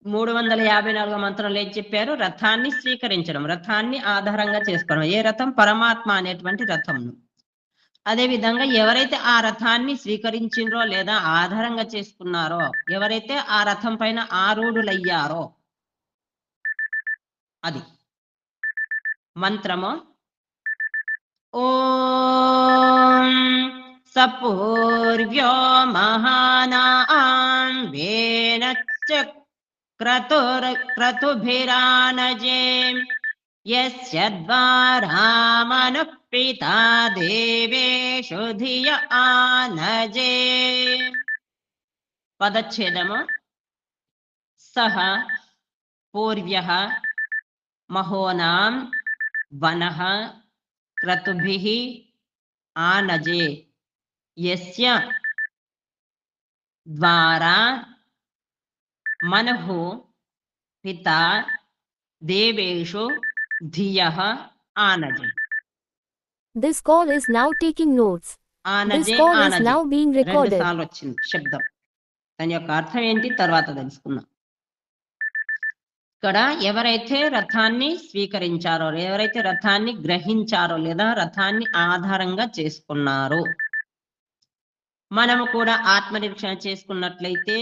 354వ మంత్రంలో ఏం చెప్పారు? రథాన్ని స్వీకరించడం, రథాన్ని ఆధారంగా చేసుకోవడం. ఏ రథం? పరమాత్మ అనేటువంటి రథంను. అదే విధంగా ఎవరైతే ఆ రథాన్ని స్వీకరించిండ్రో లేదా ఆధారంగా చేసుకున్నారో, ఎవరైతే ఆ రథం పైన ఆరూఢులయ్యారో, అది మంత్రము ఓం సపూర్వ్యో మహానాం వేనచ్చ క్రతుభిరానజే యస్య ద్వారామనుః పితా దేవేషు ధియ ఆనజే. పదచ్ఛేదము సహ పూర్వ్యః మహోనాం వనః క్రతుభిః ఆనజే యస్య ద్వారా మనః పితా దేవేషు ధియః ఆనజే. This call is now taking notes. This ఆనజే call is ఆనజే now being 2 recorded. సార్లు వచ్చింది శబ్దం. దాని యొక్క అర్థం ఏంటి తర్వాత తెలుసుకుందాం. ఇక్కడ ఎవరైతే రథాన్ని స్వీకరించారో, ఎవరైతే రథాన్ని గ్రహించారో లేదా రథాన్ని ఆధారంగా చేసుకున్నారో, మనము కూడా ఆత్మనిరీక్షణ చేసుకున్నట్లయితే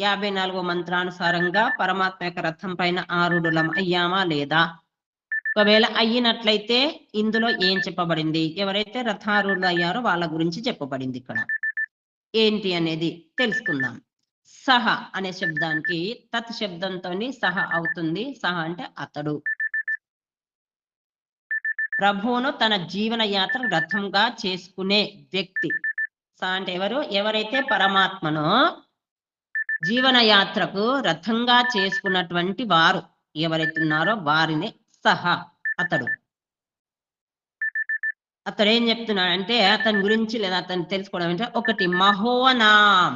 54వ మంత్రానుసారంగా పరమాత్మ యొక్క రథం పైన ఆరూఢులం అయ్యామా లేదా? ఒకవేళ అయినట్లయితే ఇందులో ఏం చెప్పబడింది? ఎవరైతే రథారూఢులు అయ్యారో వాళ్ళ గురించి చెప్పబడింది. ఇక్కడ ఏంటి అనేది తెలుసుకుందాం. సహ అనే శబ్దానికి తత్ శబ్దంతో సహ అవుతుంది. సహ అంటే అతడు. ప్రభువును తన జీవన యాత్ర రథంగా చేసుకునే వ్యక్తి. సహ అంటే ఎవరు? ఎవరైతే పరమాత్మను జీవన యాత్రకు రథంగా చేసుకున్నటువంటి వారు ఎవరైతే ఉన్నారో వారిని సహ, అతడు. అతడు ఏం చెప్తున్నాడంటే అతని గురించి లేదా అతను తెలుసుకోవడం అంటే, ఒకటి మహోనాం,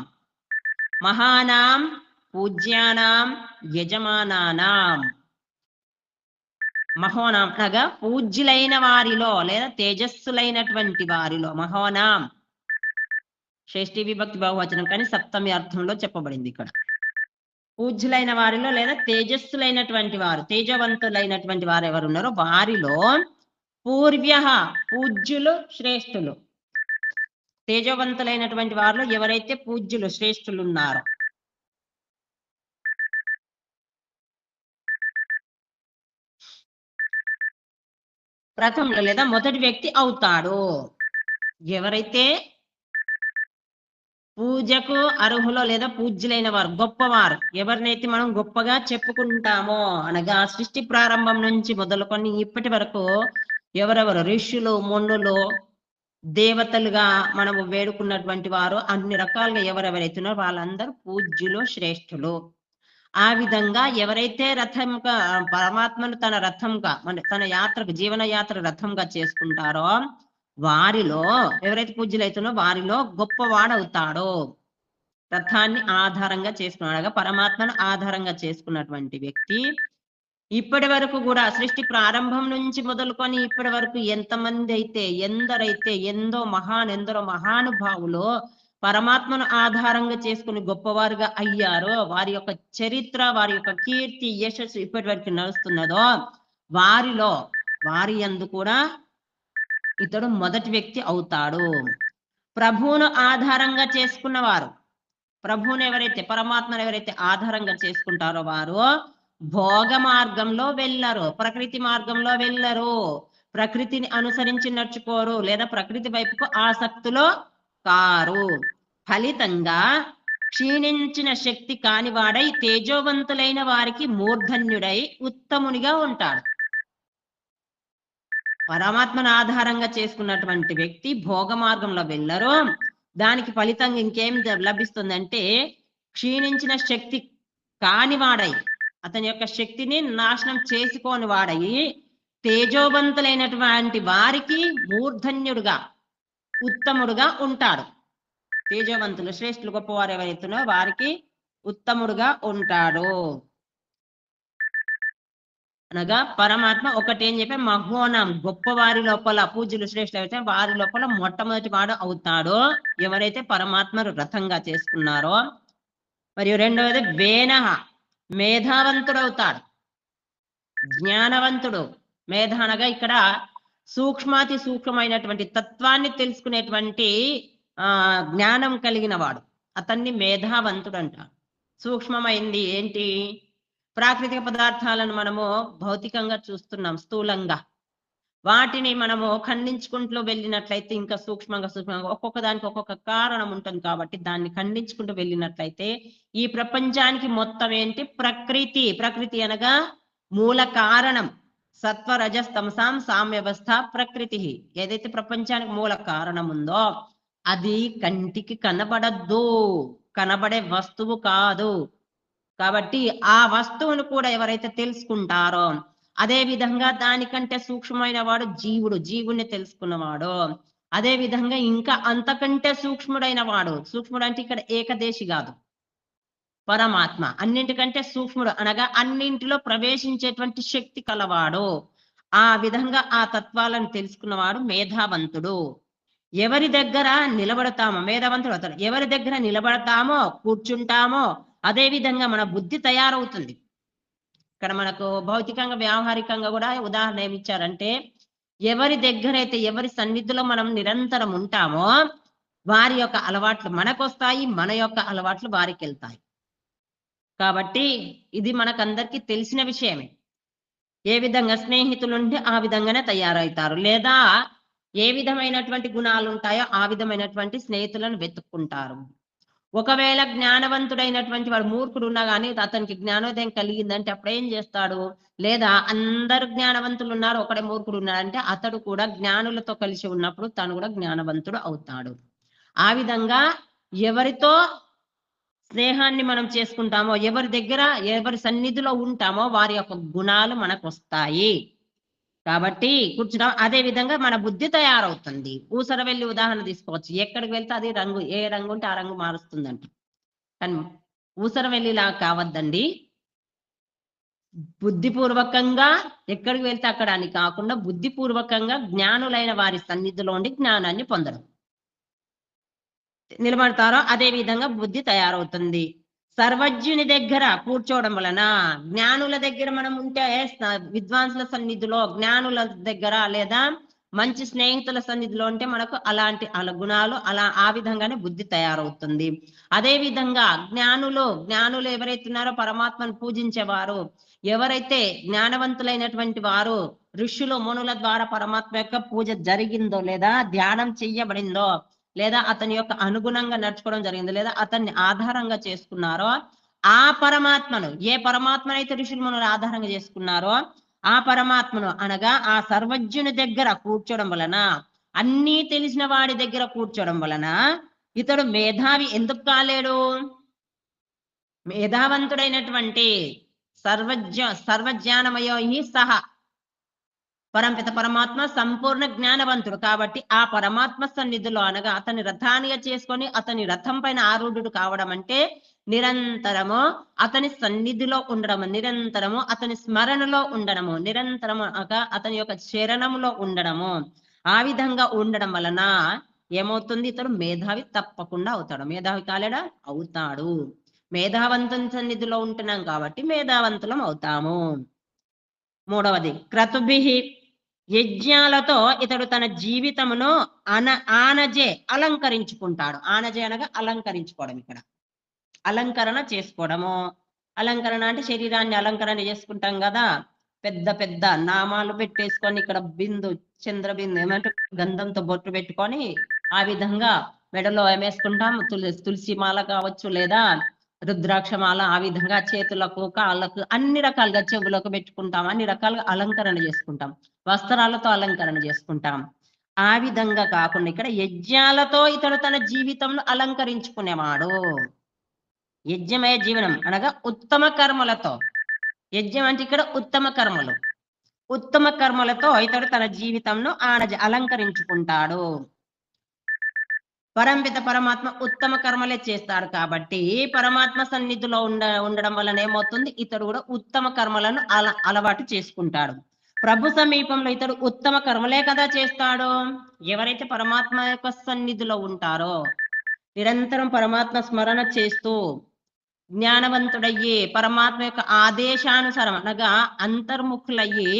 మహానాం పూజ్యానాం యజమానానాం. మహోనాం అనగా పూజ్యులైన వారిలో లేదా తేజస్సులైనటువంటి వారిలో. మహోనాం షష్ఠీ విభక్తి బహువచనం కానీ సప్తమి అర్థంలో చెప్పబడింది ఇక్కడ. పూజ్యులైన వారిలో లేదా తేజస్సులైనటువంటి వారు, తేజవంతులైనటువంటి వారు ఎవరున్నారో వారిలో పూర్వ్య పూజ్యులు శ్రేష్ఠులు. తేజవంతులైనటువంటి వారిలో ఎవరైతే పూజ్యులు శ్రేష్ఠులు ఉన్నారో, ప్రథమంలో లేదా మొదటి వ్యక్తి అవుతాడు. ఎవరైతే పూజకు అర్హులో లేదా పూజ్యులైన వారు, గొప్పవారు, ఎవరినైతే మనం గొప్పగా చెప్పుకుంటామో అనగా సృష్టి ప్రారంభం నుంచి మొదలుకొని ఇప్పటి వరకు ఎవరెవరు ఋషులు, మునులు, దేవతలుగా మనము వేడుకున్నటువంటి వారు, అన్ని రకాలుగా ఎవరెవరైతే ఉన్నారో వాళ్ళందరూ పూజ్యులు శ్రేష్ఠులు. ఆ విధంగా ఎవరైతే రథంగా పరమాత్మను తన రథంగా తన యాత్రకు జీవన యాత్ర రథంగా చేసుకుంటారో వారిలో ఎవరైతే పూజ్యులైతున్నారో వారిలో గొప్పవాడవుతాడో. రథాన్ని ఆధారంగా చేసుకున్నాడుగా పరమాత్మను ఆధారంగా చేసుకున్నటువంటి వ్యక్తి ఇప్పటి వరకు కూడా సృష్టి ప్రారంభం నుంచి మొదలుకొని ఇప్పటి వరకు ఎంతమంది అయితే ఎందరో మహానుభావులు పరమాత్మను ఆధారంగా చేసుకుని గొప్పవారుగా అయ్యారో వారి యొక్క చరిత్ర, వారి యొక్క కీర్తి, యశస్సు ఇప్పటి వరకు నడుస్తున్నదో వారి యందు కూడా ఇతడు మొదటి వ్యక్తి అవుతాడు. ప్రభువును ఆధారంగా చేసుకున్నవారు, ప్రభువును ఎవరైతే పరమాత్మను ఎవరైతే ఆధారంగా చేసుకుంటారో వారు భోగ మార్గంలో వెళ్ళరు, ప్రకృతి మార్గంలో వెళ్ళరు, ప్రకృతిని అనుసరించి నడుచుకోరు లేదా ప్రకృతి వైపుకు ఆసక్తులో కారు. ఫలితంగా క్షీణించిన శక్తి కానివాడై తేజోవంతులైన వారికి మూర్ధన్యుడై ఉత్తమునిగా ఉంటాడు. పరమాత్మను ఆధారంగా చేసుకున్నటువంటి వ్యక్తి భోగ మార్గంలో వెళ్ళరు. దానికి ఫలితంగా ఇంకేం లభిస్తుందంటే క్షీణించిన శక్తి కానివాడై, అతని యొక్క శక్తిని నాశనం చేసుకోని వాడయి తేజోవంతులైనటువంటి వారికి మూర్ధన్యుడుగా ఉత్తముడుగా ఉంటాడు. తేజవంతులు శ్రేష్ఠులు గొప్పవారు ఎవరైతున్నారో వారికి ఉత్తముడుగా ఉంటాడు. అనగా పరమాత్మ ఒకటి ఏం చెప్పే మహోనం, గొప్పవారి లోపల పూజ్యులు శ్రేష్ఠులు అయితే వారి లోపల మొట్టమొదటి వాడు అవుతాడో ఎవరైతే పరమాత్మను రథంగా చేసుకున్నారో. మరియు రెండవది వేనహ, మేధావంతుడవుతాడు, జ్ఞానవంతుడు. మేధ అనగా ఇక్కడ సూక్ష్మాతి సూక్ష్మమైనటువంటి తత్వాన్ని తెలుసుకునేటువంటి జ్ఞానం కలిగిన వాడు, అతన్ని మేధావంతుడు అంటారు. సూక్ష్మమైంది ఏంటి? ప్రాకృతిక పదార్థాలను మనము భౌతికంగా చూస్తున్నాం స్థూలంగా, వాటిని మనము ఖండించుకుంటూ వెళ్ళినట్లయితే ఇంకా సూక్ష్మంగా ఒక్కొక్క దానికి ఒక్కొక్క కారణం ఉంటుంది కాబట్టి దాన్ని ఖండించుకుంటూ వెళ్ళినట్లయితే ఈ ప్రపంచానికి మొత్తం ఏంటి? ప్రకృతి. ప్రకృతి అనగా మూల కారణం. సత్వ రజస్తమసాం సామ్యవస్థ ప్రకృతి. ఏదైతే ప్రపంచానికి మూల కారణం ఉందో అది కంటికి కనబడద్దు, కనబడే వస్తువు కాదు. కాబట్టి ఆ వస్తువును కూడా ఎవరైతే తెలుసుకుంటారో, అదే విధంగా దానికంటే సూక్ష్మమైన వాడు జీవుడు, జీవుణ్ణి తెలుసుకున్నవాడు. అదే విధంగా ఇంకా అంతకంటే సూక్ష్ముడైన వాడు, సూక్ష్ముడు అంటే ఇక్కడ ఏకదేశి కాదు, పరమాత్మ. అన్నింటికంటే సూక్ష్ముడు అనగా అన్నింటిలో ప్రవేశించేటువంటి శక్తి కలవాడు. ఆ విధంగా ఆ తత్వాలను తెలుసుకున్నవాడు మేధావంతుడు. ఎవరి దగ్గర నిలబడతామో మేధావంతుడు అవుతాడు. ఎవరి దగ్గర నిలబడతామో, కూర్చుంటామో, అదే విధంగా మన బుద్ధి తయారవుతుంది. ఇక్కడ మనకు భౌతికంగా వ్యావహారికంగా కూడా ఉదాహరణ ఏమి ఇచ్చారంటే, ఎవరి దగ్గరైతే ఎవరి సన్నిధిలో మనం నిరంతరం ఉంటామో వారి యొక్క అలవాట్లు మనకొస్తాయి, మన యొక్క అలవాట్లు వారికి వెళ్తాయి. కాబట్టి ఇది మనకందరికీ తెలిసిన విషయమే. ఏ విధంగా స్నేహితులు ఉంటే ఆ విధంగానే తయారవుతారు, లేదా ఏ విధమైనటువంటి గుణాలు ఉంటాయో ఆ విధమైనటువంటి స్నేహితులను వెతుక్కుంటారు. ఒకవేళ జ్ఞానవంతుడైనటువంటి వాడు మూర్ఖుడు ఉన్నా కానీ అతనికి జ్ఞానోదయం కలిగిందంటే అప్పుడు ఏం చేస్తాడు? లేదా అందరు జ్ఞానవంతులు ఉన్నారు, ఒకడే మూర్ఖుడు ఉన్నాడంటే అతడు కూడా జ్ఞానులతో కలిసి ఉన్నప్పుడు తను కూడా జ్ఞానవంతుడు అవుతాడు. ఆ విధంగా ఎవరితో స్నేహాన్ని మనం చేసుకుంటామో, ఎవరి దగ్గర ఎవరి సన్నిధిలో ఉంటామో వారి యొక్క గుణాలు మనకు వస్తాయి. కాబట్టి కూర్చున్నాం, అదే విధంగా మన బుద్ధి తయారవుతుంది. ఊసర వెళ్ళి ఉదాహరణ తీసుకోవచ్చు. ఎక్కడికి వెళ్తే అది రంగు, ఏ రంగు ఉంటే ఆ రంగు మారుస్తుందంట. కానీ ఊసర వెళ్ళిలా కావద్దండి. బుద్ధిపూర్వకంగా ఎక్కడికి వెళ్తే అక్కడ అని కాకుండా బుద్ధిపూర్వకంగా జ్ఞానులైన వారి సన్నిధిలో ఉండి జ్ఞానాన్ని పొందడం. నిలబడతారో అదే విధంగా బుద్ధి తయారవుతుంది. సర్వజ్ఞుని దగ్గర కూర్చోవడం వలన, జ్ఞానుల దగ్గర మనం ఉంటే విద్వాంసుల సన్నిధిలో, జ్ఞానుల దగ్గర లేదా మంచి స్నేహితుల సన్నిధిలో ఉంటే మనకు అలాంటి గుణాలు ఆ విధంగానే బుద్ధి తయారవుతుంది. అదే విధంగా జ్ఞానులు ఎవరైతే ఉన్నారో పరమాత్మను పూజించేవారు, ఎవరైతే జ్ఞానవంతులైనటువంటి వారు, ఋషులు మునుల ద్వారా పరమాత్మ యొక్క పూజ జరిగిందో లేదా ధ్యానం చెయ్యబడిందో, లేదా అతని యొక్క అనుగుణంగా నడుచుకోవడం జరిగింది, లేదా అతన్ని ఆధారంగా చేసుకున్నారో ఆ పరమాత్మను, ఏ పరమాత్మనైతే ఋషులు మునులు ఆధారంగా చేసుకున్నారో ఆ పరమాత్మను అనగా ఆ సర్వజ్ఞుని దగ్గర కూర్చోవడం వలన, అన్నీ తెలిసిన వాడి దగ్గర కూర్చోవడం వలన ఇతడు మేధావి ఎందుకు కాలేడు? మేధావంతుడైనటువంటి సర్వజ్ఞానమయో సహ పరంపిత పరమాత్మ సంపూర్ణ జ్ఞానవంతుడు కాబట్టి ఆ పరమాత్మ సన్నిధిలో అనగా అతని రథానిగా చేసుకొని అతని రథం పైన ఆరూఢుడు కావడం అంటే నిరంతరము అతని సన్నిధిలో ఉండడము, నిరంతరము అతని స్మరణలో ఉండడము, నిరంతరము అతని యొక్క శరణములో ఉండడము. ఆ విధంగా ఉండడం వలన ఏమవుతుంది? ఇతడు మేధావి తప్పకుండా అవుతాడు. మేధావి కాలేడా? అవుతాడు. మేధావంతుని సన్నిధిలో ఉంటున్నాం కాబట్టి మేధావంతులం అవుతాము. మూడవది క్రతుభిహి, యజ్ఞాలతో ఇతడు తన జీవితమును ఆనజే అలంకరించుకుంటాడు. ఆనజే అనగా అలంకరించుకోవడం, ఇక్కడ అలంకరణ చేసుకోవడము. అలంకరణ అంటే శరీరాన్ని అలంకరణ చేసుకుంటాం కదా, పెద్ద పెద్ద నామాలు పెట్టేసుకొని ఇక్కడ బిందు చంద్రబిందు ఏమంటే గంధంతో బొట్టు పెట్టుకొని ఆ విధంగా మెడలో ఏమేసుకుంటాం, తులసి మాల కావచ్చు లేదా రుద్రాక్షమాల, ఆ విధంగా చేతులకు కాళ్ళకు అన్ని రకాలుగా చెవులకు పెట్టుకుంటాం, అన్ని రకాలుగా అలంకరణ చేసుకుంటాం, వస్త్రాలతో అలంకరణ చేసుకుంటాం. ఆ విధంగా కాకుండా ఇక్కడ యజ్ఞాలతో ఇతడు తన జీవితంలో అలంకరించుకునేవాడు. యజ్ఞమయ జీవనం అనగా ఉత్తమ కర్మలతో, యజ్ఞం అంటే ఇక్కడ ఉత్తమ కర్మలు, ఉత్తమ కర్మలతో ఇతడు తన జీవితంను అలంకరించుకుంటాడు. పరంపిత పరమాత్మ ఉత్తమ కర్మలే చేస్తాడు కాబట్టి పరమాత్మ సన్నిధిలో ఉండడం వలన ఏమవుతుంది? ఇతడు కూడా ఉత్తమ కర్మలను అలవాటు చేసుకుంటాడు. ప్రభు సమీపంలో ఇతడు ఉత్తమ కర్మలే కదా చేస్తాడు. ఎవరైతే పరమాత్మ యొక్క సన్నిధిలో ఉంటారో, నిరంతరం పరమాత్మ స్మరణ చేస్తూ జ్ఞానవంతుడయ్యి పరమాత్మ యొక్క ఆదేశానుసారం అనగా అంతర్ముఖులయ్యి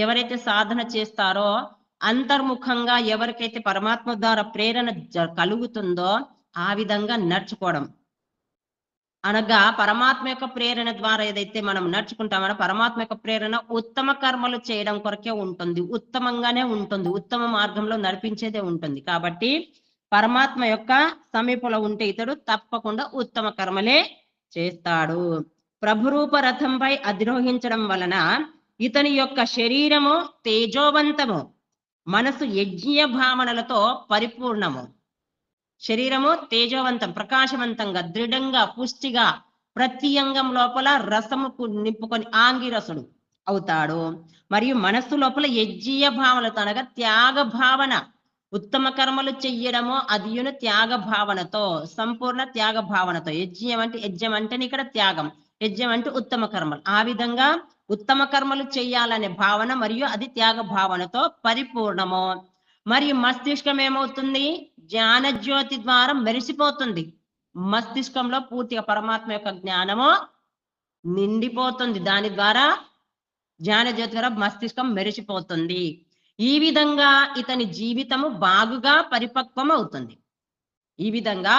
ఎవరైతే సాధన చేస్తారో, అంతర్ముఖంగా ఎవరికైతే పరమాత్మ ద్వారా ప్రేరణ కలుగుతుందో ఆ విధంగా నడుచుకోవడం. అనగా పరమాత్మ యొక్క ప్రేరణ ద్వారా ఏదైతే మనం నడుచుకుంటామో పరమాత్మ యొక్క ప్రేరణ ఉత్తమ కర్మలు చేయడం కొరకే ఉంటుంది, ఉత్తమంగానే ఉంటుంది, ఉత్తమ మార్గంలో నడిపించేదే ఉంటుంది. కాబట్టి పరమాత్మ యొక్క సమీపంలో ఉంటే ఇతడు తప్పకుండా ఉత్తమ కర్మలే చేస్తాడు. ప్రభురూప రథంపై అధిరోహించడం వలన ఇతని యొక్క శరీరము తేజోవంతము, మనసు యజ్ఞ భావనలతో పరిపూర్ణము. శరీరము తేజోవంతం, ప్రకాశవంతంగా, దృఢంగా, పుష్టిగా, ప్రతి అంగం లోపల రసముకు నింపుకొని ఆంగిరసుడు అవుతాడు. మరియు మనస్సు లోపల యజ్ఞీయ భావనలతో అనగా త్యాగ భావన, ఉత్తమ కర్మలు చెయ్యడము అదియును త్యాగ భావనతో, సంపూర్ణ త్యాగ భావనతో. యజ్ఞం అంటే ఇక్కడ త్యాగం, యజ్ఞం అంటే ఉత్తమ కర్మలు. ఆ విధంగా ఉత్తమ కర్మలు చెయ్యాలనే భావన మరియు అది త్యాగ భావనతో పరిపూర్ణము. మరియు మస్తిష్కం ఏమవుతుంది? జ్ఞానజ్యోతి ద్వారా మెరిసిపోతుంది. మస్తిష్కంలో పూర్తిగా పరమాత్మ యొక్క జ్ఞానము నిండిపోతుంది. దాని ద్వారా జ్ఞానజ్యోతి ద్వారా మస్తిష్కం మెరిసిపోతుంది. ఈ విధంగా ఇతని జీవితము బాగుగా పరిపక్వం అవుతుంది. ఈ విధంగా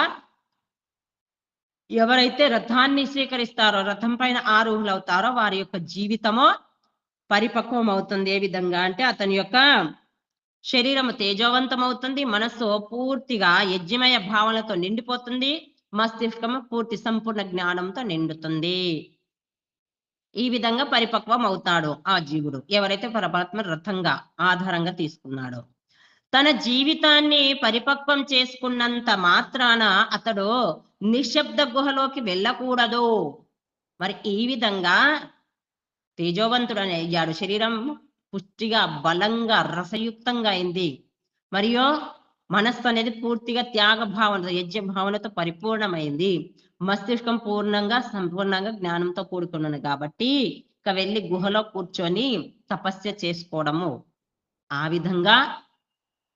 ఎవరైతే రథాన్ని స్వీకరిస్తారో, రథం పైన ఆరోహులు అవుతారో వారి యొక్క జీవితము పరిపక్వం అవుతుంది. ఏ విధంగా అంటే అతని యొక్క శరీరము తేజోవంతం అవుతుంది, మనస్సు పూర్తిగా యజ్ఞమయ భావనలతో నిండిపోతుంది, మస్తిష్కము పూర్తి సంపూర్ణ జ్ఞానంతో నిండుతుంది. ఈ విధంగా పరిపక్వం అవుతాడు ఆ జీవుడు, ఎవరైతే పరమాత్మ రథంగా ఆధారంగా తీసుకున్నాడో. తన జీవితాన్ని పరిపక్వం చేసుకున్నంత మాత్రాన అతడు నిశ్శబ్ద గుహలోకి వెళ్ళకూడదు. మరి ఈ విధంగా తేజోవంతుడు అయ్యాడు, శరీరం పుష్టిగా, బలంగా, రసయుక్తంగా అయింది. మరియు మనస్సు అనేది పూర్తిగా త్యాగ భావనతో, యజ్ఞ భావనతో పరిపూర్ణమైంది. మస్తిష్కం సంపూర్ణంగా జ్ఞానంతో కూడుకున్నది. కాబట్టి ఇక వెళ్ళి గుహలో కూర్చొని తపస్య చేసుకోవడము, ఆ విధంగా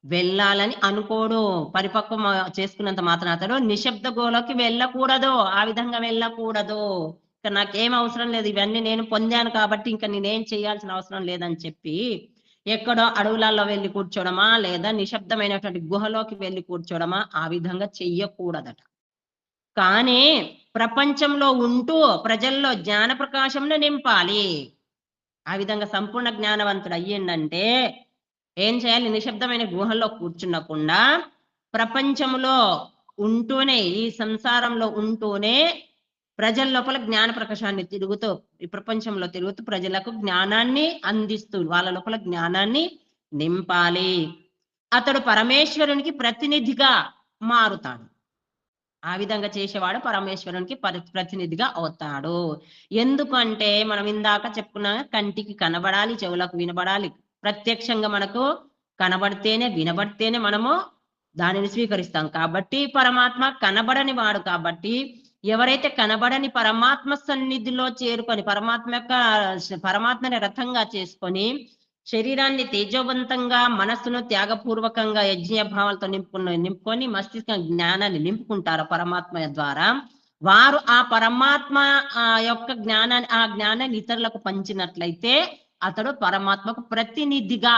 వెళ్ళాలని అనుకోడు. పరిపక్వం చేసుకున్నంత మాత్రం అతడు నిశ్శబ్ద గుహలోకి వెళ్ళకూడదు, ఆ విధంగా వెళ్ళకూడదు. ఇక నాకేం అవసరం లేదు, ఇవన్నీ నేను పొందాను కాబట్టి ఇంకా నేనేం చేయాల్సిన అవసరం లేదని చెప్పి ఎక్కడో అడవులలో వెళ్ళి కూర్చోవడమా, లేదా నిశ్శబ్దమైనటువంటి గుహలోకి వెళ్ళి కూర్చోవడమా, ఆ విధంగా చెయ్యకూడదట. కానీ ప్రపంచంలో ఉంటూ ప్రజల్లో జ్ఞాన ప్రకాశంను నింపాలి. ఆ విధంగా సంపూర్ణ జ్ఞానవంతుడు అయ్యిందంటే ఏం చేయాలి? నిశ్శబ్దమైన గుహల్లో కూర్చున్నకుండా ప్రపంచంలో ఉంటూనే, ఈ సంసారంలో ఉంటూనే ప్రజల లోపల జ్ఞాన ప్రకాశాన్ని తిరుగుతూ, ఈ ప్రపంచంలో తిరుగుతూ ప్రజలకు జ్ఞానాన్ని అందిస్తూ వాళ్ళ లోపల జ్ఞానాన్ని నింపాలి. అతడు పరమేశ్వరునికి ప్రతినిధిగా మారుతాడు. ఆ విధంగా చేసేవాడు పరమేశ్వరునికి ప్రతినిధిగా అవుతాడు. ఎందుకంటే మనం ఇందాక చెప్పుకున్నా, కంటికి కనబడాలి, చెవులకు వినబడాలి. ప్రత్యక్షంగా మనకు కనబడితేనే, వినబడితేనే మనము దానిని స్వీకరిస్తాం. కాబట్టి పరమాత్మ కనబడని వాడు. కాబట్టి ఎవరైతే కనబడని పరమాత్మ సన్నిధిలో చేరుకొని పరమాత్మని రథంగా చేసుకొని శరీరాన్ని తేజోవంతంగా, మనస్సును త్యాగపూర్వకంగా యజ్ఞ భావాలతో నింపుకొని మస్తిష్క జ్ఞానాన్ని నింపుకుంటారు పరమాత్మ ద్వారా, వారు ఆ పరమాత్మ యొక్క జ్ఞానాన్ని ఇతరులకు పంచినట్లయితే అతడు పరమాత్మకు ప్రతినిధిగా,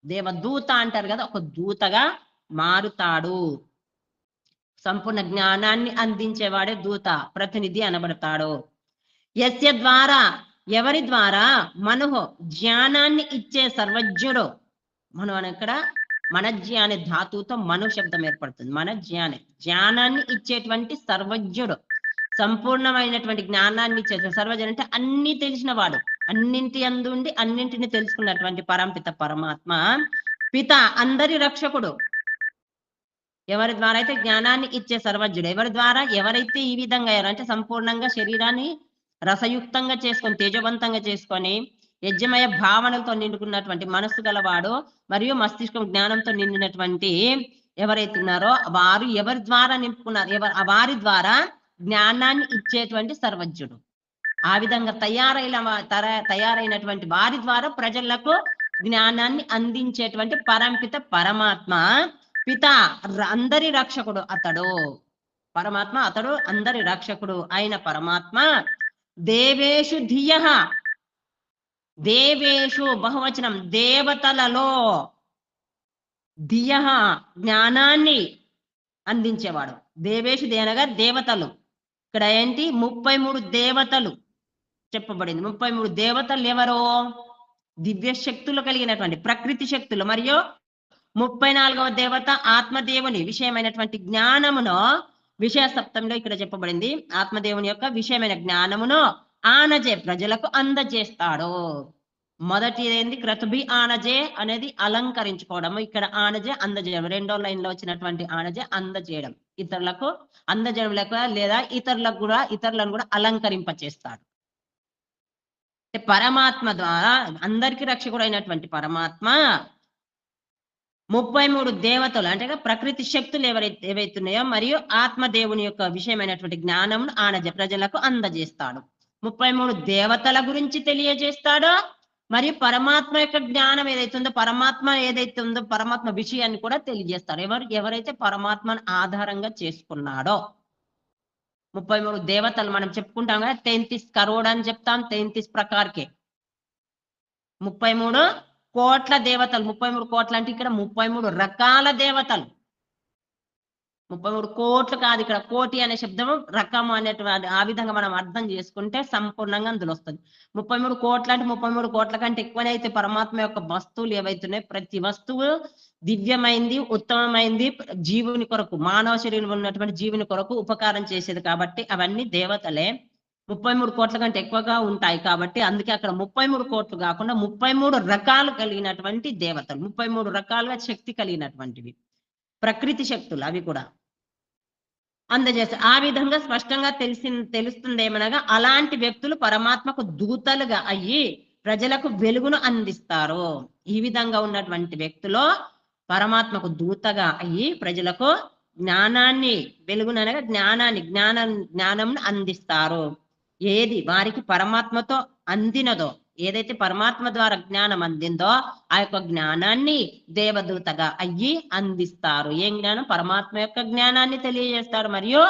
దేవదూత అంటారు కదా, ఒక దూతగా మారుతాడు. సంపూర్ణ జ్ఞానాన్ని అందించేవాడే దూత, ప్రతినిధి అనబడతాడు. యస్య ద్వారా, ఎవరి ద్వారా, మనహో జ్ఞానాన్ని ఇచ్చే సర్వజ్ఞుడు. మనం ఇక్కడ మనజ్ఞ అనే ధాతువుతో మను శబ్దం ఏర్పడుతుంది. జ్ఞానాన్ని ఇచ్చేటువంటి సర్వజ్ఞుడు, సంపూర్ణమైనటువంటి జ్ఞానాన్ని ఇచ్చే సర్వజ్ఞుడు అంటే అన్ని తెలిసిన వాడు, అన్నింటి అందుండి అన్నింటిని తెలుసుకున్నటువంటి పరంపిత పరమాత్మ. పిత, అందరి రక్షకుడు. ఎవరి ద్వారా అయితే జ్ఞానాన్ని ఇచ్చే సర్వజ్ఞుడు, ఎవరి ద్వారా ఎవరైతే ఈ విధంగా అంటే సంపూర్ణంగా శరీరాన్ని రసయుక్తంగా చేసుకొని, తేజవంతంగా చేసుకొని, యజ్ఞమయ భావనలతో నిండుకున్నటువంటి మనస్సు గలవాడు మరియు మస్తిష్కం జ్ఞానంతో నిండినటువంటి ఎవరైతే ఉన్నారో వారు ఎవరి ద్వారా నింపుకున్నారు, వారి ద్వారా జ్ఞానాన్ని ఇచ్చేటువంటి సర్వజ్ఞుడు. ఆ విధంగా తయారైనటువంటి వారి ద్వారా ప్రజలకు జ్ఞానాన్ని అందించేటువంటి పరంపిత పరమాత్మ పిత, అందరి రక్షకుడు అతడు. పరమాత్మ అతడు అందరి రక్షకుడు అయిన పరమాత్మ దేవేషు ధియః, దేవేషు బహువచనం దేవతలలో, ధియః జ్ఞానాన్ని అందించేవాడు. దేవేషు అనగా దేవతలు. ఇక్కడ ఏంటి 33 దేవతలు చెప్పబడింది. 33 దేవతలు ఎవరో దివ్య శక్తులు కలిగినటువంటి ప్రకృతి శక్తులు. మరియు 34వ దేవత ఆత్మదేవుని విషయమైనటువంటి జ్ఞానమును విషయ సప్తంలో ఇక్కడ చెప్పబడింది. ఆత్మదేవుని యొక్క విషయమైన జ్ఞానమును ఆనజే ప్రజలకు అందజేస్తాడు. మొదటి ఏంది క్రతుభి ఆనజే అనేది అలంకరించుకోవడము. ఇక్కడ ఆనజే అందజేయడం. రెండో లైన్ లో వచ్చినటువంటి ఆనజే అందజేయడం, ఇతరులకు అందజేయడం లేదా ఇతరులను కూడా అలంకరింప చేస్తాడు. పరమాత్మ ద్వారా అందరికీ రక్షకుడు అయినటువంటి పరమాత్మ 33 దేవతలు అంటే ప్రకృతి శక్తులు ఏవైతున్నాయో మరియు ఆత్మదేవుని యొక్క విషయమైనటువంటి జ్ఞానం ఆనజ ప్రజలకు అందజేస్తాడు. 33 దేవతల గురించి తెలియజేస్తాడో మరియు పరమాత్మ యొక్క జ్ఞానం ఏదైతుందో పరమాత్మ విషయాన్ని కూడా తెలియజేస్తాడు. ఎవరైతే పరమాత్మను ఆధారంగా చేసుకున్నాడో 33 దేవతలు మనం చెప్పుకుంటాం కదా, 33 కరోడ్ అని చెప్తాం. 33 ప్రకారకే 33 కోట్ల దేవతలు. 33 కోట్ల అంటే ఇక్కడ 33 రకాల దేవతలు. 33 కోట్లు కాదు, ఇక్కడ కోటి అనే శబ్దము రకము అనేటువంటి ఆ విధంగా మనం అర్థం చేసుకుంటే సంపూర్ణంగా అందులో వస్తుంది. 33 కోట్ల అంటే 33 కోట్ల కంటే ఎక్కువనైతే పరమాత్మ యొక్క వస్తువులు ఏవైతున్నాయి, ప్రతి వస్తువు దివ్యమైంది, ఉత్తమమైంది, జీవుని కొరకు, మానవ శరీరం ఉన్నటువంటి జీవుని కొరకు ఉపకారం చేసేది కాబట్టి అవన్నీ దేవతలే. 33 కోట్ల కంటే ఎక్కువగా ఉంటాయి కాబట్టి అందుకే అక్కడ 33 కోట్లు కాకుండా 33 రకాలు కలిగినటువంటి దేవతలు, 33 రకాలుగా శక్తి కలిగినటువంటివి ప్రకృతి శక్తులు, అవి కూడా అందజేస్తారు. ఆ విధంగా స్పష్టంగా తెలుస్తుంది ఏమనగా అలాంటి వ్యక్తులు పరమాత్మకు దూతలుగా అయ్యి ప్రజలకు వెలుగును అందిస్తారు. ఈ విధంగా ఉన్నటువంటి వ్యక్తులు పరమాత్మకు దూతగా అయ్యి ప్రజలకు జ్ఞానాన్ని, వెలుగుననగా జ్ఞానం అందిస్తారు. ఏది వారికి పరమాత్మతో అందినదో, ఏదైతే పరమాత్మ ద్వారా జ్ఞానం అందిందో ఆ యొక్క జ్ఞానాన్ని దేవదూతగా అయ్యి అందిస్తారు. ఏం జ్ఞానం? పరమాత్మ యొక్క జ్ఞానాన్ని తెలియజేస్తారు. మరియు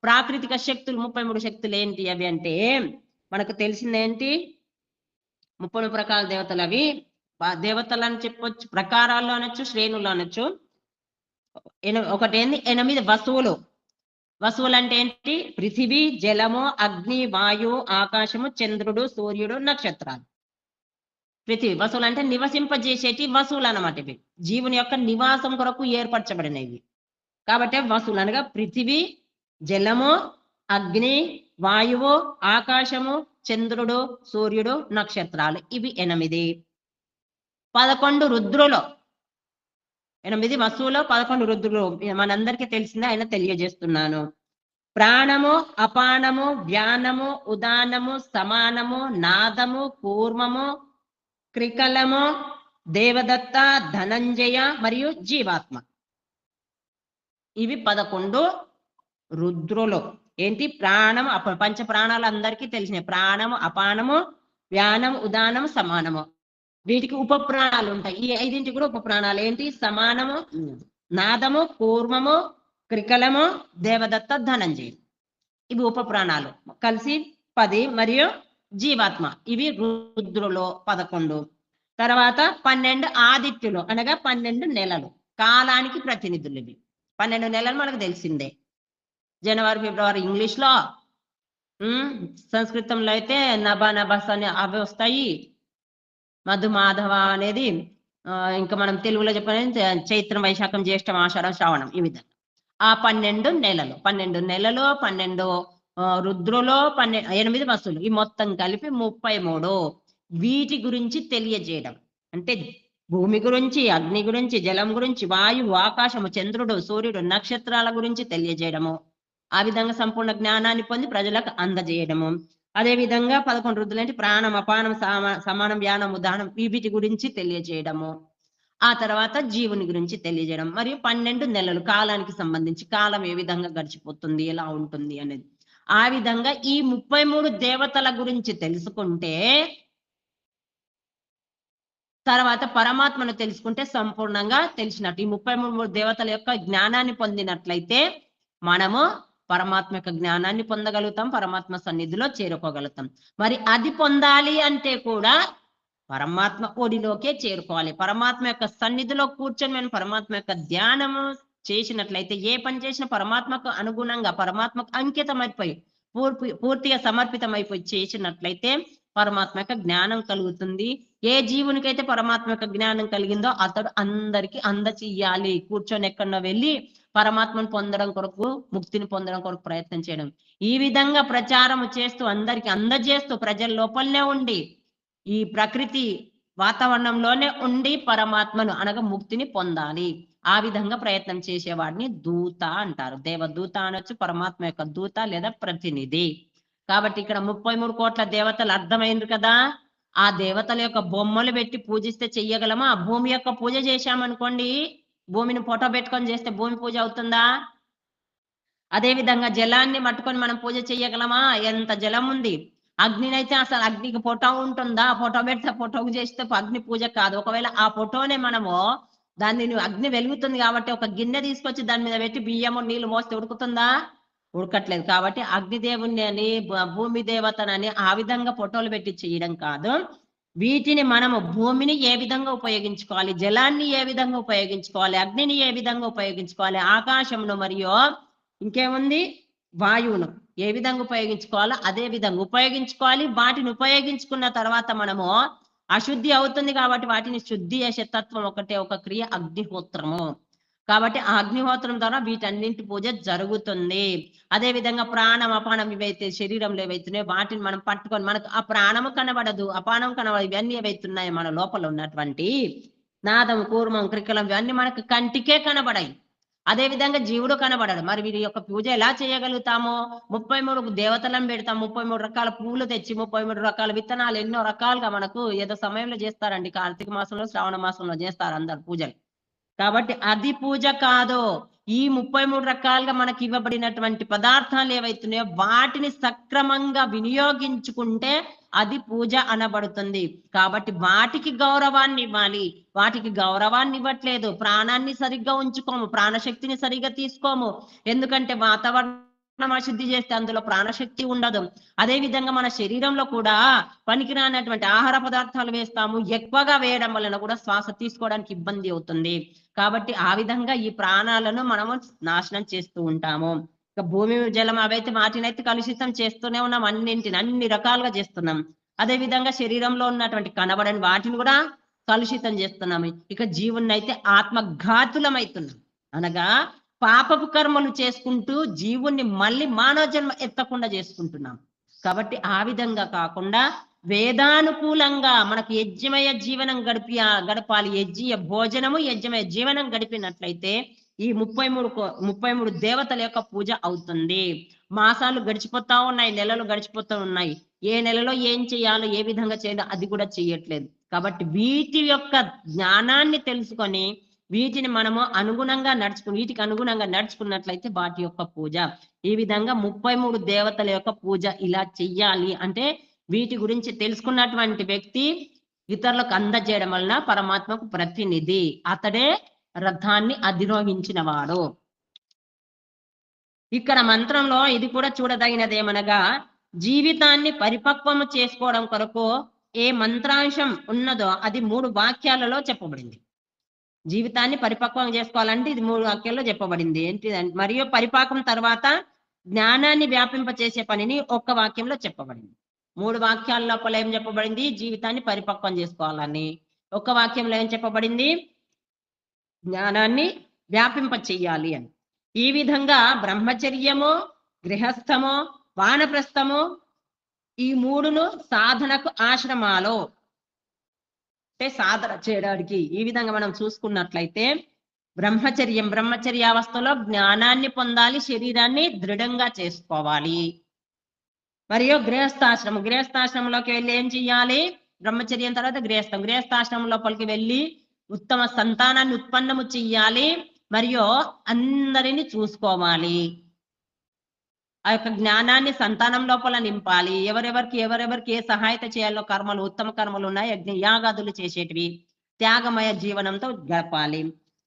ప్రాకృతిక శక్తులు 33 శక్తులు ఏంటి అవి అంటే మనకు తెలిసిందేంటి, 33 రకాల దేవతలు. అవి దేవతలు అని చెప్పొచ్చు, ప్రకారాల్లో అనొచ్చు, శ్రేణులు అనొచ్చు. ఒకటి ఏంది 8 వసువులు. వసువులు అంటే ఏంటి? పృథివీ, జలము, అగ్ని, వాయు, ఆకాశము, చంద్రుడు, సూర్యుడు, నక్షత్రాలు. పృథివీ వసువులు అంటే నివసింపజేసేటి వసువులు అన్నమాట. ఇవి జీవుని యొక్క నివాసం కొరకు ఏర్పరచబడినవి కాబట్టి వసువులు అనగా పృథివీ, జలము, అగ్ని, వాయువు, ఆకాశము, చంద్రుడు, సూర్యుడు, నక్షత్రాలు. ఇవి 8. 11 రుద్రులు. 8 వస్తువులు, 11 రుద్రులు మనందరికీ తెలిసిందే, ఆయన తెలియజేస్తున్నాను. ప్రాణము, అపానము, వ్యానము, ఉదానము, సమానము, నాదము, కూర్మము, క్రికలము, దేవదత్త, ధనంజయ మరియు జీవాత్మ. ఇవి 11 రుద్రులు. ఏంటి? ప్రాణము, పంచ ప్రాణాలు అందరికీ తెలిసినాయి. ప్రాణము, అపానము, వ్యానము, ఉదానము, సమానము. వీటికి ఉప ప్రాణాలు ఉంటాయి. ఈ 5 కూడా ఉప ప్రాణాలు. ఏంటి? సమానము, నాదము, కూర్మము, క్రికలము, దేవదత్త, ధనంజయ. ఇవి ఉప ప్రాణాలు కలిసి 10. మరియు జీవాత్మ ఇవి రుద్రులు 11. తర్వాత 12 ఆదిత్యులు అనగా 12 నెలలు, కాలానికి ప్రతినిధులు. ఇవి 12 నెలలు మనకు తెలిసిందే. జనవరి, ఫిబ్రవరి ఇంగ్లీష్ లో, సంస్కృతంలో అయితే నభస్ అని అవి వస్తాయి. మధు, మాధవ అనేది ఇంకా మనం తెలుగులో చెప్పాలంటే చైత్రం, వైశాఖం, జ్యేష్టం, ఆషాఢం, శ్రావణం. ఈ విధంగా ఆ 12 నెలలు, 12 రుద్రులో 8 వస్తువులు, ఈ మొత్తం కలిపి 33. వీటి గురించి తెలియజేయడం అంటే భూమి గురించి, అగ్ని గురించి, జలం గురించి, వాయువు, ఆకాశము, చంద్రుడు, సూర్యుడు, నక్షత్రాల గురించి తెలియజేయడము. ఆ విధంగా సంపూర్ణ జ్ఞానాన్ని పొంది ప్రజలకు అందజేయడము. అదే విధంగా 11 రుద్రులు అంటే ప్రాణం, అపానం, సమానం, వ్యానం, ఉదాహరణం వీటి గురించి తెలియజేయడము. ఆ తర్వాత జీవుని గురించి తెలియజేయడం. మరియు 12 నెలలు కాలానికి సంబంధించి, కాలం ఏ విధంగా గడిచిపోతుంది, ఎలా ఉంటుంది అనేది. ఆ విధంగా ఈ 33 దేవతల గురించి తెలుసుకుంటే తర్వాత పరమాత్మను తెలుసుకుంటే సంపూర్ణంగా తెలిసినట్టు. ఈ 33 దేవతల యొక్క జ్ఞానాన్ని పొందినట్లయితే మనము పరమాత్మ యొక్క జ్ఞానాన్ని పొందగలుగుతాం, పరమాత్మ సన్నిధిలో చేరుకోగలుగుతాం. మరి అది పొందాలి అంటే కూడా పరమాత్మ ఒడిలోకే చేరుకోవాలి. పరమాత్మ యొక్క సన్నిధిలో కూర్చొని మనం పరమాత్మ యొక్క ధ్యానము చేసినట్లయితే, ఏ పని చేసినా పరమాత్మకు అనుగుణంగా పరమాత్మకు అంకితం అయిపోయి పూర్తిగా సమర్పితం అయిపోయి చేసినట్లయితే పరమాత్మ యొక్క జ్ఞానం కలుగుతుంది. ఏ జీవునికైతే పరమాత్మ యొక్క జ్ఞానం కలిగిందో అతడు అందరికి అందచేయాలి. కూర్చొని ఎక్కడో వెళ్ళి పరమాత్మను పొందడం కొరకు, ముక్తిని పొందడం కొరకు ప్రయత్నం చేయడం. ఈ విధంగా ప్రచారం చేస్తూ అందరికి అందజేస్తూ ప్రజల లోపలనే ఉండి ఈ ప్రకృతి వాతావరణంలోనే ఉండి పరమాత్మను అనగా ముక్తిని పొందాలి. ఆ విధంగా ప్రయత్నం చేసేవాడిని దూత అంటారు. దేవదూత అనొచ్చు, పరమాత్మ యొక్క దూత లేదా ప్రతినిధి. కాబట్టి ఇక్కడ 33 కోట్ల దేవతలు అర్థమైంది కదా. ఆ దేవతల యొక్క బొమ్మలు పెట్టి పూజిస్తే చెయ్యగలమా? భూమి యొక్క పూజ చేశామనుకోండి, భూమిని ఫోటో పెట్టుకొని చేస్తే భూమి పూజ అవుతుందా? అదే విధంగా జలాన్ని పట్టుకొని మనం పూజ చెయ్యగలమా? ఎంత జలం ఉంది. అగ్నినైతే అసలు అగ్నికి ఫోటో ఉంటుందా? ఫోటో పెడితే ఫోటోకు చేస్తే అగ్ని పూజ కాదు. ఒకవేళ ఆ ఫోటోనే మనము దాన్ని అగ్ని వెలుగుతుంది కాబట్టి ఒక గిన్నె తీసుకొచ్చి దాని మీద పెట్టి బియ్యము నీళ్లు మోస్తే ఉడుకుతుందా? ఉడకట్లేదు. కాబట్టి అగ్నిదేవుని అని భూమి దేవతనని ఆ విధంగా ఫోటోలు పెట్టి చేయడం కాదు. వీటిని మనము భూమిని ఏ విధంగా ఉపయోగించుకోవాలి, జలాన్ని ఏ విధంగా ఉపయోగించుకోవాలి, అగ్నిని ఏ విధంగా ఉపయోగించుకోవాలి, ఆకాశమును మరియు ఇంకేముంది వాయువును ఏ విధంగా ఉపయోగించుకోవాలో అదే విధంగా ఉపయోగించుకోవాలి. వాటిని ఉపయోగించుకున్న తర్వాత మనము అశుద్ధి అవుతుంది కాబట్టి వాటిని శుద్ధి చేసే తత్వం ఒకటే ఒక క్రియ అగ్నిహోత్రము. కాబట్టి ఆ అగ్నిహోత్రం ద్వారా వీటన్నింటి పూజ జరుగుతుంది. అదే విధంగా ప్రాణం అపానం ఇవైతే శరీరంలో ఏవైతున్నాయో వాటిని మనం పట్టుకొని, మనకు ఆ ప్రాణము కనబడదు, అపానం కనబడదు, ఇవన్నీ ఏవైతున్నాయో మన లోపల ఉన్నటువంటి నాదం, కూర్మం, క్రికలం ఇవన్నీ మనకు కంటికే కనబడాయి. అదే విధంగా జీవుడు కనబడడు. మరి వీరి యొక్క పూజ ఎలా చేయగలుగుతాము? 33 దేవతలను పెడతాం, 33 రకాల పువ్వులు తెచ్చి 33 రకాల విత్తనాలు ఎన్నో రకాలుగా మనకు ఏదో సమయంలో చేస్తారండి. కార్తీక మాసంలో, శ్రావణ మాసంలో చేస్తారు అందరు పూజలు. కాబట్టి అది పూజ కాదు. ఈ 33 రకాలుగా మనకి ఇవ్వబడినటువంటి పదార్థాలు ఏవైతున్నాయో వాటిని సక్రమంగా వినియోగించుకుంటే అది పూజ అనబడుతుంది. కాబట్టి వాటికి గౌరవాన్ని ఇవ్వాలి. వాటికి గౌరవాన్ని ఇవ్వట్లేదు, ప్రాణాన్ని సరిగ్గా ఉంచుకోము, ప్రాణశక్తిని సరిగ్గా తీసుకోము. ఎందుకంటే వాతావరణం అశుద్ధి చేస్తే అందులో ప్రాణశక్తి ఉండదు. అదే విధంగా మన శరీరంలో కూడా పనికిరానటువంటి ఆహార పదార్థాలు వేస్తాము. ఎక్కువగా వేయడం వలన కూడా శ్వాస తీసుకోవడానికి ఇబ్బంది అవుతుంది. కాబట్టి ఆ విధంగా ఈ ప్రాణాలను మనము నాశనం చేస్తూ ఉంటాము. ఇక భూమి, జలం అవైతే వాటినైతే కలుషితం చేస్తూనే ఉన్నాం, అన్ని రకాలుగా చేస్తున్నాం. అదే విధంగా శరీరంలో ఉన్నటువంటి కనబడని వాటిని కూడా కలుషితం చేస్తున్నాము. ఇక జీవుని అయితే ఆత్మఘాతులమైతున్నాం, అనగా పాపపు కర్మలు చేసుకుంటూ జీవుణ్ణి మళ్ళీ మానవ జన్మ ఎత్తకుండా చేసుకుంటున్నాం. కాబట్టి ఆ విధంగా కాకుండా వేదానుకూలంగా మనకు యజ్ఞమయ జీవనం గడపాలి. యజ్ఞీయ భోజనము, యజ్ఞమయ జీవనం గడిపినట్లయితే ఈ 33 దేవతల యొక్క పూజ అవుతుంది. మాసాలు గడిచిపోతా ఉన్నాయి, నెలలు గడిచిపోతూ ఉన్నాయి. ఏ నెలలో ఏం చేయాలో, ఏ విధంగా చేయాలో అది కూడా చేయట్లేదు. కాబట్టి వీటి యొక్క జ్ఞానాన్ని తెలుసుకొని వీటిని మనము వీటికి అనుగుణంగా నడుచుకున్నట్లయితే వాటి యొక్క పూజ ఈ విధంగా 33 దేవతల యొక్క పూజ ఇలా చెయ్యాలి. అంటే వీటి గురించి తెలుసుకున్నటువంటి వ్యక్తి ఇతరులకు అందజేయడం వలన పరమాత్మకు ప్రతినిధి, అతడే రథాన్ని అధిరోహించిన వాడు. ఇక్కడ మంత్రంలో ఇది కూడా చూడదగినదేమనగా, జీవితాన్ని పరిపక్వము చేసుకోవడం కొరకు ఏ మంత్రాంశం ఉన్నదో అది 3 వాక్యాలలో చెప్పబడింది. జీవితాన్ని పరిపక్వం చేసుకోవాలంటే ఇది 3 వాక్యాల్లో చెప్పబడింది. ఏంటిదంటే, మరియు పరిపాకం తర్వాత జ్ఞానాన్ని వ్యాపింప చేసే పనిని ఒక్క వాక్యంలో చెప్పబడింది. 3 వాక్యాల లోపల ఏం చెప్పబడింది? జీవితాన్ని పరిపక్వం చేసుకోవాలని. ఒక్క వాక్యంలో ఏం చెప్పబడింది? జ్ఞానాన్ని వ్యాపింప చెయ్యాలి అని. ఈ విధంగా బ్రహ్మచర్యము, గృహస్థము, వానప్రస్థము ఈ 3ను సాధనకు ఆశ్రమాలు అంటే సాధన చేయడానికి ఈ విధంగా మనం చూసుకున్నట్లయితే బ్రహ్మచర్యావస్థలో జ్ఞానాన్ని పొందాలి, శరీరాన్ని దృఢంగా చేసుకోవాలి. మరియు గృహస్థాశ్రమంలోకి వెళ్ళి ఏం చెయ్యాలి? బ్రహ్మచర్యం తర్వాత గృహస్థాశ్రమం లోపలికి వెళ్ళి ఉత్తమ సంతానాన్ని ఉత్పన్నము చెయ్యాలి, మరియు అందరిని చూసుకోవాలి. ఆ యొక్క జ్ఞానాన్ని సంతానం లోపల నింపాలి. ఎవరెవరికి ఏ సహాయత చేయాలో కర్మలు, ఉత్తమ కర్మలు ఉన్నాయి, యజ్ఞ యాగాదులు చేసేటివి, త్యాగమయ జీవనంతో గడపాలి.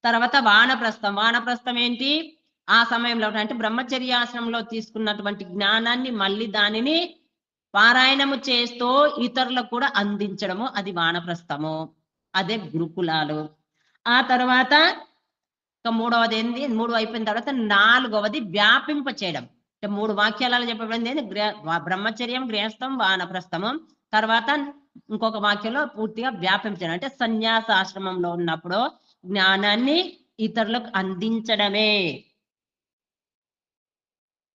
తర్వాత వానప్రస్థం ఏంటి? ఆ సమయంలో అంటే బ్రహ్మచర్యాశ్రమంలో తీసుకున్నటువంటి జ్ఞానాన్ని మళ్ళీ దానిని పారాయణము చేస్తూ ఇతరులకు కూడా అందించడము, అది వానప్రస్థము. అదే గురుకులాలు. ఆ తర్వాత మూడవది ఏంది, 3 అయిపోయిన తర్వాత 4వది వ్యాపింప చేయడం. అంటే 3 వాక్యాలలో చెప్పబడింది ఏంది, బ్రహ్మచర్యం, గృహస్థం, వానప్రస్థము. తర్వాత ఇంకొక వాక్యంలో పూర్తిగా వ్యాపించడం అంటే సన్యాసాశ్రమంలో ఉన్నప్పుడు జ్ఞానాన్ని ఇతరులకు అందించడమే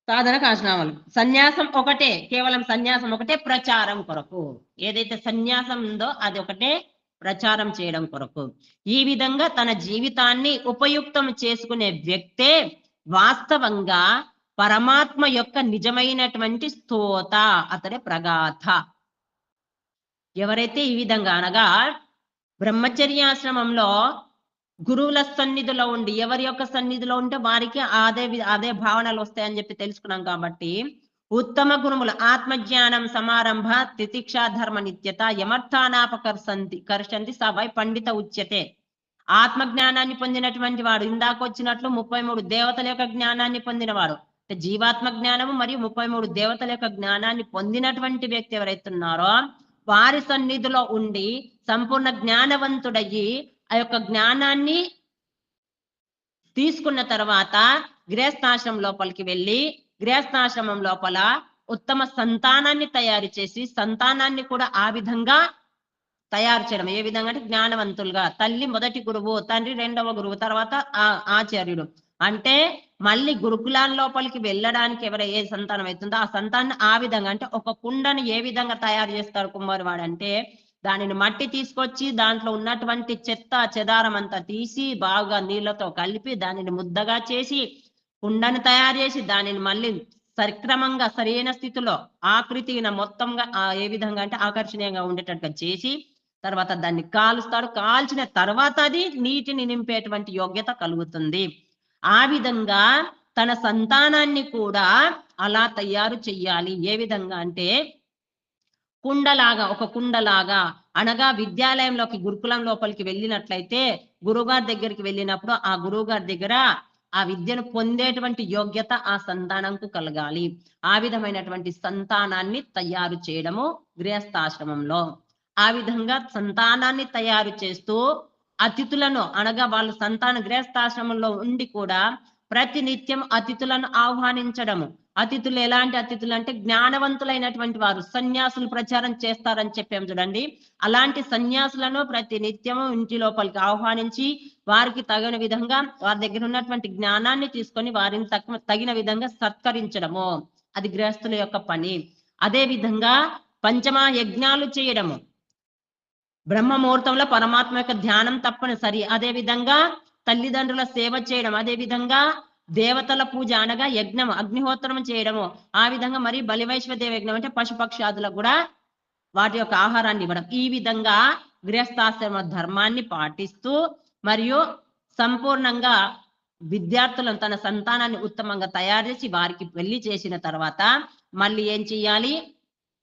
సాధనకు ఆశ్రమాలు. సన్యాసం ఒకటే, కేవలం సన్యాసం ఒకటే ప్రచారం కొరకు. ఏదైతే సన్యాసం ఉందో అది ఒకటే ప్రచారం చేయడం కొరకు. ఈ విధంగా తన జీవితాన్ని ఉపయుక్తం చేసుకునే వ్యక్తే వాస్తవంగా పరమాత్మ యొక్క నిజమైనటువంటి స్తోత, అతడే ప్రగాథ. ఎవరైతే ఈ విధంగా అనగా బ్రహ్మచర్యాశ్రమంలో గురువుల సన్నిధిలో ఉండి, ఎవరి యొక్క సన్నిధిలో ఉంటే వారికి అదే భావనలు వస్తాయని చెప్పి తెలుసుకున్నాం కాబట్టి, ఉత్తమ గురువులు ఆత్మజ్ఞానం సమారంభ తితిక్షా ధర్మ నిత్యత కర్షంతి సవై పండిత ఉచ్యతే. ఆత్మజ్ఞానాన్ని పొందినటువంటి వాడు, ఇందాక వచ్చినట్లు 33 దేవతల యొక్క జ్ఞానాన్ని పొందినవాడు, జీవాత్మ జ్ఞానము మరియు 33 దేవతల యొక్క జ్ఞానాన్ని పొందినటువంటి వ్యక్తి ఎవరైతే ఉన్నారో వారి సన్నిధిలో ఉండి సంపూర్ణ జ్ఞానవంతుడయ్యి ఆ యొక్క జ్ఞానాన్ని తీసుకున్న తర్వాత గృహస్థాశ్రమం లోపలికి వెళ్ళి గృహస్థాశ్రమం లోపల ఉత్తమ సంతానాన్ని తయారు చేసి సంతానాన్ని కూడా ఆ విధంగా తయారు చేయడం. ఏ విధంగా అంటే జ్ఞానవంతులుగా, తల్లి మొదటి గురువు, తండ్రి రెండవ గురువు, తర్వాత ఆచార్యుడు. అంటే మళ్ళీ గురుకులాల లోపలికి వెళ్ళడానికి ఏ సంతానం అవుతుందో ఆ సంతానం ఆ విధంగా, అంటే ఒక కుండను ఏ విధంగా తయారు చేస్తాడు కుమ్మరివాడు అంటే, దానిని మట్టి తీసుకొచ్చి దాంట్లో ఉన్నటువంటి చెత్త చెదారం అంతా తీసి బాగా నీళ్లతో కలిపి దానిని ముద్దగా చేసి కుండను తయారు చేసి దానిని మళ్ళీ సక్రమంగా సరైన స్థితిలో ఆకృతిన మొత్తంగా ఏ విధంగా అంటే ఆకర్షణీయంగా ఉండేటట్టుగా చేసి తర్వాత దాన్ని కాలుస్తాడు. కాల్చిన తర్వాత అది నీటిని నింపేటువంటి యోగ్యత కలుగుతుంది. ఆ విధంగా తన సంతానాన్ని కూడా అలా తయారు చెయ్యాలి. ఏ విధంగా అంటే కుండలాగా, ఒక కుండలాగా అనగా విద్యాలయంలోకి గురుకులం లోపలికి వెళ్ళినట్లయితే గురువుగారి దగ్గరికి వెళ్ళినప్పుడు ఆ గురువుగారి దగ్గర ఆ విద్యను పొందేటువంటి యోగ్యత ఆ సంతానంకు కలగాలి. ఆ విధమైనటువంటి సంతానాన్ని తయారు చేయడము గృహస్థాశ్రమంలో. ఆ విధంగా సంతానాన్ని తయారు చేస్తూ అతిథులను అనగా వాళ్ళ సంతాన గృహస్థాశ్రమంలో ఉండి కూడా ప్రతి నిత్యం అతిథులను ఆహ్వానించడము. అతిథులు ఎలాంటి అతిథులు అంటే జ్ఞానవంతులైనటువంటి వారు, సన్యాసులు ప్రచారం చేస్తారని చెప్పాం చూడండి. అలాంటి సన్యాసులను ప్రతి నిత్యము ఇంటి లోపలికి ఆహ్వానించి వారికి తగిన విధంగా వారి దగ్గర ఉన్నటువంటి జ్ఞానాన్ని తీసుకొని వారిని తగిన విధంగా సత్కరించడము, అది గృహస్థుల యొక్క పని. అదే విధంగా పంచమ యజ్ఞాలు చేయడము, బ్రహ్మ ముహూర్తంలో పరమాత్మ యొక్క ధ్యానం తప్పనిసరి. అదే విధంగా తల్లిదండ్రుల సేవ చేయడం, అదే విధంగా దేవతల పూజ అనగా యజ్ఞం అగ్నిహోత్రం చేయడము, ఆ విధంగా మరి బలివైశ్వదేవ యజ్ఞం అంటే పశుపక్షాదులకు కూడా వాటి యొక్క ఆహారాన్ని ఇవ్వడం. ఈ విధంగా గృహస్థాశ్రమ ధర్మాన్ని పాటిస్తూ మరియు సంపూర్ణంగా విద్యార్థులను తన సంతానాన్ని ఉత్తమంగా తయారు చేసి వారికి పెళ్లి చేసిన తర్వాత మళ్ళీ ఏం చెయ్యాలి,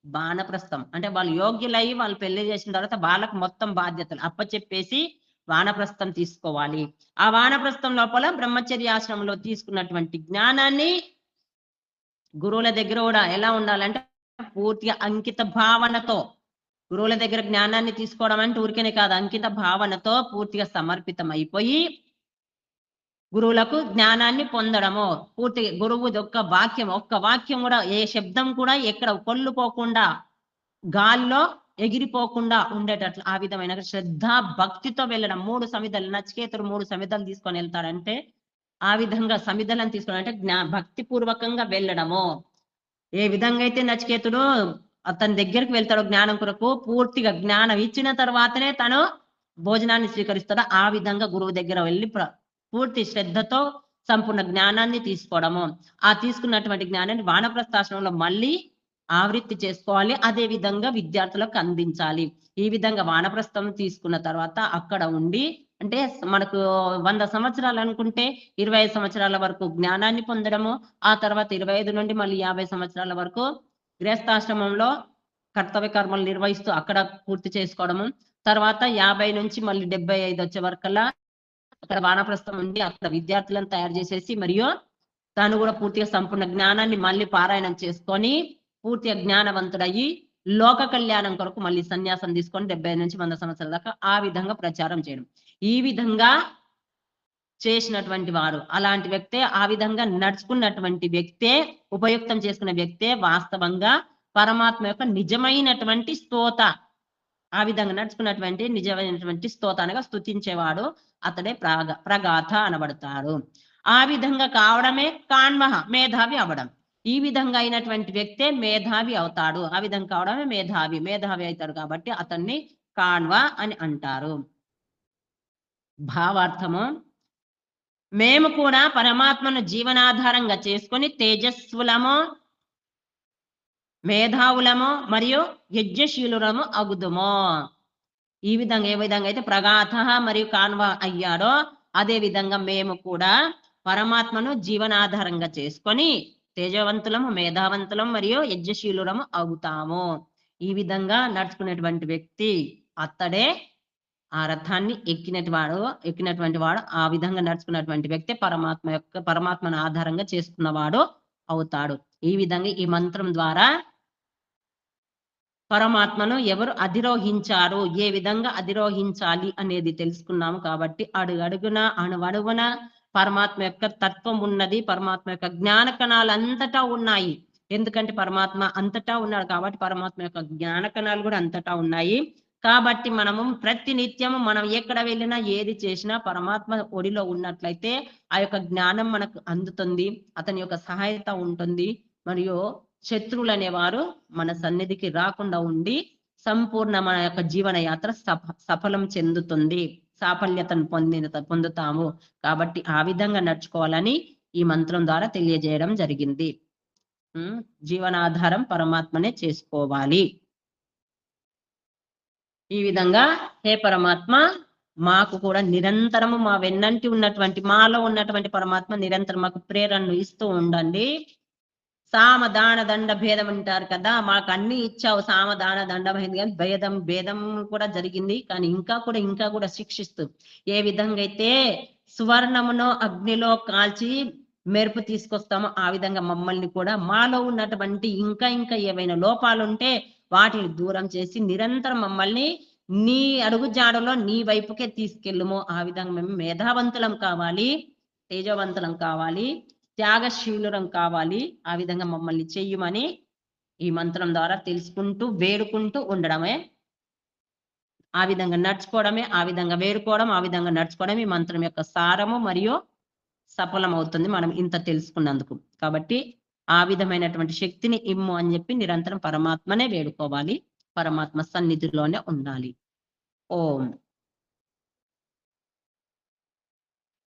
వానప్రస్థం అంటే వాళ్ళు యోగ్యులై వాళ్ళు పెళ్లి చేసిన తర్వాత వాళ్ళకు మొత్తం బాధ్యతలు అప్పచెప్పేసి వానప్రస్థం తీసుకోవాలి. ఆ వానప్రస్థం లోపల బ్రహ్మచర్యాశ్రమంలో తీసుకున్నటువంటి జ్ఞానాన్ని గురువుల దగ్గర కూడా ఎలా ఉండాలంటే పూర్తిగా అంకిత భావనతో, గురువుల దగ్గర జ్ఞానాన్ని తీసుకోవడం అంటే ఊరికేనే కాదు, అంకిత భావనతో పూర్తిగా సమర్పితం అయిపోయి గురువులకు జ్ఞానాన్ని పొందడము. పూర్తిగా గురువు ఒక్క వాక్యం కూడా, ఏ శబ్దం కూడా ఎక్కడ కొల్లుపోకుండా గాల్లో ఎగిరిపోకుండా ఉండేటట్లు ఆ విధమైన శ్రద్ధ భక్తితో వెళ్ళడం. 3 సమిధలు, నచికేతుడు 3 సమిధలు తీసుకొని వెళ్తాడంటే ఆ విధంగా సమిధలను తీసుకొని అంటే భక్తి పూర్వకంగా వెళ్ళడము. ఏ విధంగా అయితే నచికేతుడు అతని దగ్గరికి వెళ్తాడో జ్ఞానం కొరకు, పూర్తిగా జ్ఞానం ఇచ్చిన తర్వాతనే తను భోజనాన్ని స్వీకరిస్తాడో ఆ విధంగా గురువు దగ్గర వెళ్ళి పూర్తి శ్రద్ధతో సంపూర్ణ జ్ఞానాన్ని తీసుకోవడము. ఆ తీసుకున్నటువంటి జ్ఞానాన్ని వానప్రస్థాశ్రమంలో మళ్ళీ ఆవృత్తి చేసుకోవాలి. అదే విధంగా విద్యార్థులకు అందించాలి. ఈ విధంగా వానప్రస్థం తీసుకున్న తర్వాత అక్కడ ఉండి, అంటే మనకు 100 సంవత్సరాలు అనుకుంటే 25 సంవత్సరాల వరకు జ్ఞానాన్ని పొందడము, ఆ తర్వాత 25 నుండి మళ్ళీ 50 సంవత్సరాల వరకు గృహస్థాశ్రమంలో కర్తవ్య కర్మలు నిర్వహిస్తూ అక్కడ పూర్తి చేసుకోవడము. తర్వాత 50 నుంచి మళ్ళీ 75 వచ్చే వరకల్లా అక్కడ వానప్రస్థం ఉండి అక్కడ విద్యార్థులను తయారు చేసేసి మరియు తాను కూడా పూర్తిగా సంపూర్ణ జ్ఞానాన్ని మళ్ళీ పారాయణం చేసుకొని పూర్తిగా జ్ఞానవంతుడయ్యి లోక కళ్యాణం కొరకు మళ్ళీ సన్యాసం తీసుకొని 70 నుంచి 100 సంవత్సరాల దాకా ఆ విధంగా ప్రచారం చేయడం. ఈ విధంగా చేసినటువంటి వారు, అలాంటి వ్యక్తే, ఆ విధంగా నడుచుకున్నటువంటి వ్యక్తే, ఉపయుక్తం చేసుకున్న వ్యక్తే వాస్తవంగా పరమాత్మ యొక్క నిజమైనటువంటి స్తోత. ఆ విధంగా నడుచుకున్నటువంటి నిజమైనటువంటి స్తోత అనగా స్తుతించేవాడు, అతడే ప్రగాథ అనబడతాడు. ఆ విధంగా కావడమే కాన్మహ, మేధావి అవడం. ఈ విధంగా అయినటువంటి వ్యక్తే మేధావి అవుతాడు. ఆ విధంగా కావడమే మేధావి అవుతాడు కాబట్టి అతన్ని కాన్వ అని అంటారు. భావార్థము: మేము కూడా పరమాత్మను జీవనాధారంగా చేసుకొని తేజస్సులము, మేధావులము మరియు యజ్ఞశీలురము అగుదుము. ఈ విధంగా ఏ విధంగా అయితే ప్రగాథ మరియు కాన్వ అయ్యాడో అదే విధంగా మేము కూడా పరమాత్మను జీవనాధారంగా చేసుకొని తేజవంతులము, మేధావంతులం మరియు యజ్ఞశీలురము అవుతాము. ఈ విధంగా నడుచుకునేటువంటి వ్యక్తి అతడే ఆ రథాన్ని ఎక్కినటువంటి వాడు ఆ విధంగా నడుచుకున్నటువంటి వ్యక్తి పరమాత్మను ఆధారంగా చేసుకున్నవాడు అవుతాడు. ఈ విధంగా ఈ మంత్రం ద్వారా పరమాత్మను ఎవరు అధిరోహించారు, ఏ విధంగా అధిరోహించాలి అనేది తెలుసుకున్నాము. కాబట్టి అడుగడుగున అణువణువున పరమాత్మ యొక్క తత్వం ఉన్నది, పరమాత్మ యొక్క జ్ఞాన కణాలు అంతటా ఉన్నాయి. ఎందుకంటే పరమాత్మ అంతటా ఉన్నాడు కాబట్టి పరమాత్మ యొక్క జ్ఞాన కణాలు కూడా అంతటా ఉన్నాయి. కాబట్టి మనము ప్రతి నిత్యము మనం ఎక్కడ వెళ్ళినా ఏది చేసినా పరమాత్మ ఒడిలో ఉన్నట్లయితే ఆ యొక్క జ్ఞానం మనకు అందుతుంది, అతని యొక్క సహాయత ఉంటుంది. మరియు శత్రువులు అనేవారు మన సన్నిధికి రాకుండా ఉండి సంపూర్ణ మన యొక్క జీవన యాత్ర సఫలం చెందుతుంది, సాఫల్యతను పొందుతాము. కాబట్టి ఆ విధంగా నడుచుకోవాలని ఈ మంత్రం ద్వారా తెలియజేయడం జరిగింది. జీవనాధారం పరమాత్మనే చేసుకోవాలి. ఈ విధంగా హే పరమాత్మ, మాకు కూడా నిరంతరము మా వెన్నంటి ఉన్నటువంటి మాలో ఉన్నటువంటి పరమాత్మ నిరంతరం మాకు ప్రేరణను ఇస్తూ ఉండండి. సామదాన దండ భేదం అంటారు కదా, మాకు అన్ని ఇచ్చావు, సామదాన దండమైంది కానీ భేదం కూడా జరిగింది. కానీ ఇంకా కూడా శిక్షిస్తూ, ఏ విధంగా అయితే సువర్ణమును అగ్నిలో కాల్చి మెరుపు తీసుకొస్తామో ఆ విధంగా మమ్మల్ని కూడా మాలో ఉన్నటువంటి ఇంకా ఏవైనా లోపాలుంటే వాటిని దూరం చేసి నిరంతరం మమ్మల్ని నీ అడుగుజాడలో నీ వైపుకే తీసుకెళ్ళుము. ఆ విధంగా మేము మేధావంతులం కావాలి, తేజవంతులం కావాలి, త్యాగశీలురం కావాలి. ఆ విధంగా మమ్మల్ని చెయ్యమని ఈ మంత్రం ద్వారా తెలుసుకుంటూ వేడుకుంటూ ఉండడమే, ఆ విధంగా నడుచుకోవడమే, ఆ విధంగా వేడుకోవడం, ఆ విధంగా నడుచుకోవడం ఈ మంత్రం యొక్క సారము మరియు సఫలం అవుతుంది మనం ఇంత తెలుసుకున్నందుకు. కాబట్టి ఆ విధమైనటువంటి శక్తిని ఇమ్ము అని చెప్పి నిరంతరం పరమాత్మనే వేడుకోవాలి, పరమాత్మ సన్నిధిలోనే ఉండాలి. ఓం.